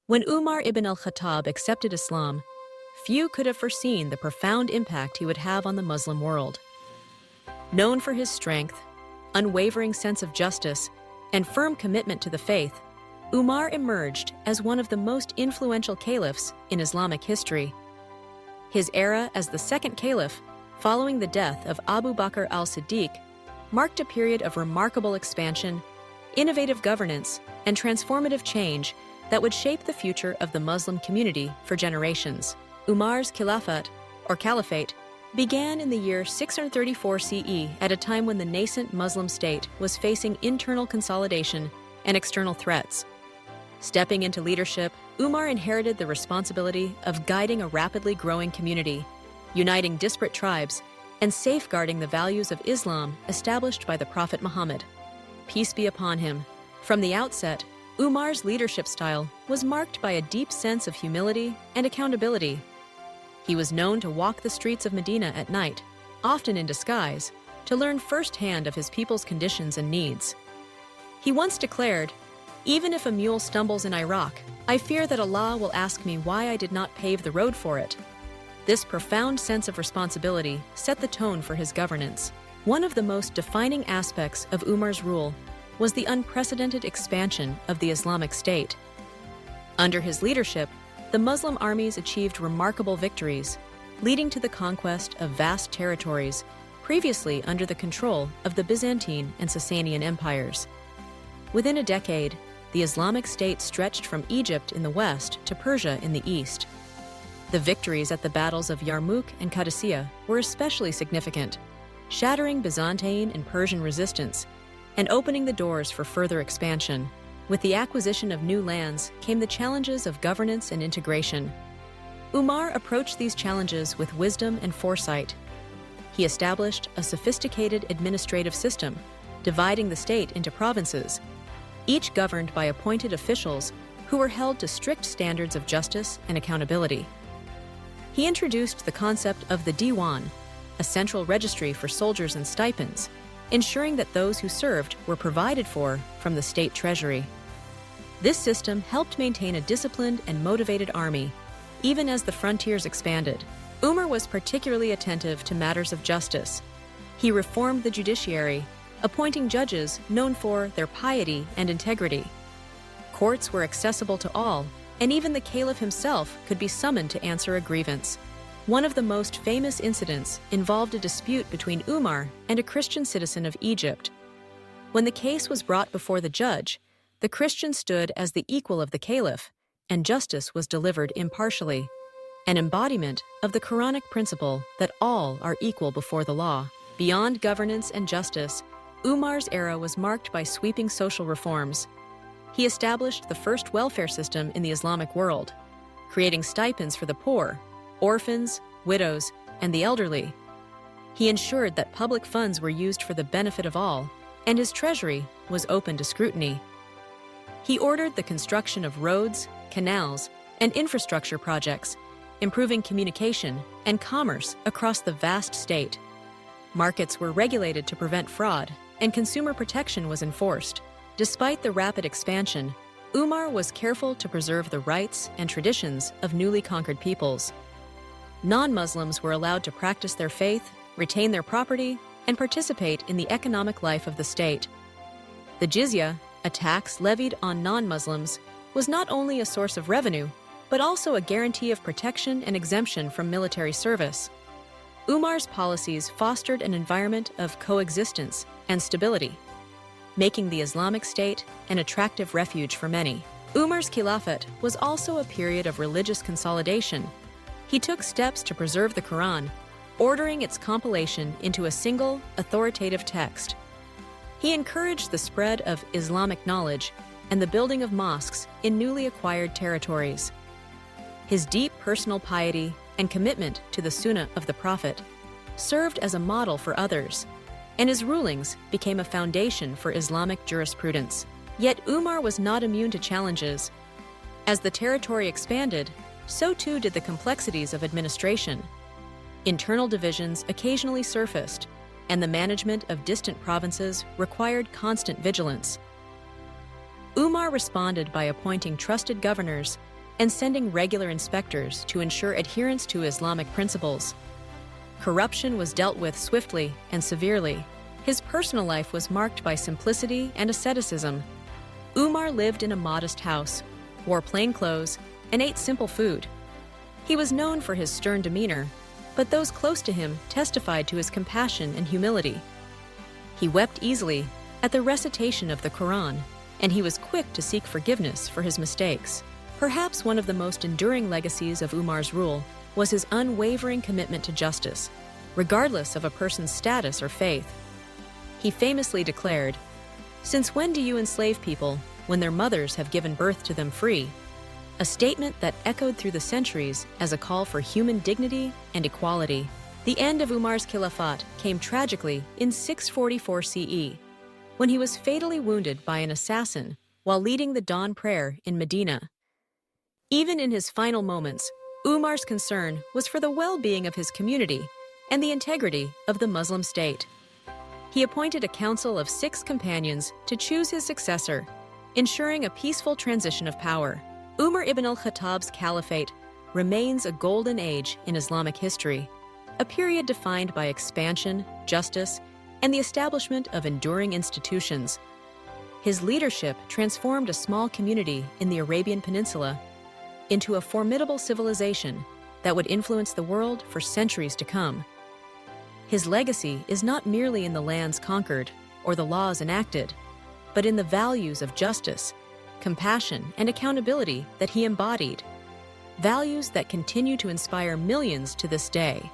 When Umar ibn al-Khattab accepted Islam, few could have foreseen the profound impact he would have on the Muslim world. Known for his strength, unwavering sense of justice, and firm commitment to the faith, Umar emerged as one of the most influential caliphs in Islamic history. His era as the second caliph, following the death of Abu Bakr al-Siddiq, marked a period of remarkable expansion, innovative governance, and transformative change that would shape the future of the Muslim community for generations. Umar's Khilafat, or Caliphate, began in the year 634 CE at a time when the nascent Muslim state was facing internal consolidation and external threats. Stepping into leadership, Umar inherited the responsibility of guiding a rapidly growing community, uniting disparate tribes, and safeguarding the values of Islam established by the Prophet Muhammad. Peace be upon him. From the outset, Umar's leadership style was marked by a deep sense of humility and accountability. He was known to walk the streets of Medina at night, often in disguise, to learn firsthand of his people's conditions and needs. He once declared, "Even if a mule stumbles in Iraq, I fear that Allah will ask me why I did not pave the road for it." This profound sense of responsibility set the tone for his governance. One of the most defining aspects of Umar's rule was the unprecedented expansion of the Islamic State. Under his leadership, the Muslim armies achieved remarkable victories, leading to the conquest of vast territories previously under the control of the Byzantine and Sasanian empires. Within a decade, the Islamic State stretched from Egypt in the west to Persia in the east. The victories at the battles of Yarmouk and Qadisiyah were especially significant, shattering Byzantine and Persian resistance and opening the doors for further expansion. With the acquisition of new lands came the challenges of governance and integration. Umar approached these challenges with wisdom and foresight. He established a sophisticated administrative system, dividing the state into provinces, each governed by appointed officials who were held to strict standards of justice and accountability. He introduced the concept of the Diwan, a central registry for soldiers and stipends, ensuring that those who served were provided for from the state treasury. This system helped maintain a disciplined and motivated army, even as the frontiers expanded. Umar was particularly attentive to matters of justice. He reformed the judiciary, appointing judges known for their piety and integrity. Courts were accessible to all, and even the caliph himself could be summoned to answer a grievance. One of the most famous incidents involved a dispute between Umar and a Christian citizen of Egypt. When the case was brought before the judge, the Christian stood as the equal of the caliph, and justice was delivered impartially, an embodiment of the Quranic principle that all are equal before the law. Beyond governance and justice, Umar's era was marked by sweeping social reforms. He established the first welfare system in the Islamic world, creating stipends for the poor, orphans, widows, and the elderly. He ensured that public funds were used for the benefit of all, and his treasury was open to scrutiny. He ordered the construction of roads, canals, and infrastructure projects, improving communication and commerce across the vast state. Markets were regulated to prevent fraud, and consumer protection was enforced. Despite the rapid expansion, Umar was careful to preserve the rights and traditions of newly conquered peoples. Non-Muslims were allowed to practice their faith, retain their property, and participate in the economic life of the state. The jizya, a tax levied on non-Muslims, was not only a source of revenue, but also a guarantee of protection and exemption from military service. Umar's policies fostered an environment of coexistence and stability, making the Islamic State an attractive refuge for many. Umar's Khilafat was also a period of religious consolidation. He took steps to preserve the Quran, ordering its compilation into a single, authoritative text. He encouraged the spread of Islamic knowledge and the building of mosques in newly acquired territories. His deep personal piety and commitment to the Sunnah of the Prophet served as a model for others, and his rulings became a foundation for Islamic jurisprudence. Yet Umar was not immune to challenges. As the territory expanded, so too did the complexities of administration. Internal divisions occasionally surfaced, and the management of distant provinces required constant vigilance. Umar responded by appointing trusted governors and sending regular inspectors to ensure adherence to Islamic principles. Corruption was dealt with swiftly and severely. His personal life was marked by simplicity and asceticism. Umar lived in a modest house, wore plain clothes, and ate simple food. He was known for his stern demeanor, but those close to him testified to his compassion and humility. He wept easily at the recitation of the Quran, and he was quick to seek forgiveness for his mistakes. Perhaps one of the most enduring legacies of Umar's rule was his unwavering commitment to justice, regardless of a person's status or faith. He famously declared, "Since when do you enslave people when their mothers have given birth to them free?" A statement that echoed through the centuries as a call for human dignity and equality. The end of Umar's caliphate came tragically in 644 CE, when he was fatally wounded by an assassin while leading the dawn prayer in Medina. Even in his final moments, Umar's concern was for the well-being of his community and the integrity of the Muslim state. He appointed a council of 6 companions to choose his successor, ensuring a peaceful transition of power. Umar ibn al-Khattab's caliphate remains a golden age in Islamic history, a period defined by expansion, justice, and the establishment of enduring institutions. His leadership transformed a small community in the Arabian Peninsula into a formidable civilization that would influence the world for centuries to come. His legacy is not merely in the lands conquered or the laws enacted, but in the values of justice, compassion, and accountability that he embodied, values that continue to inspire millions to this day.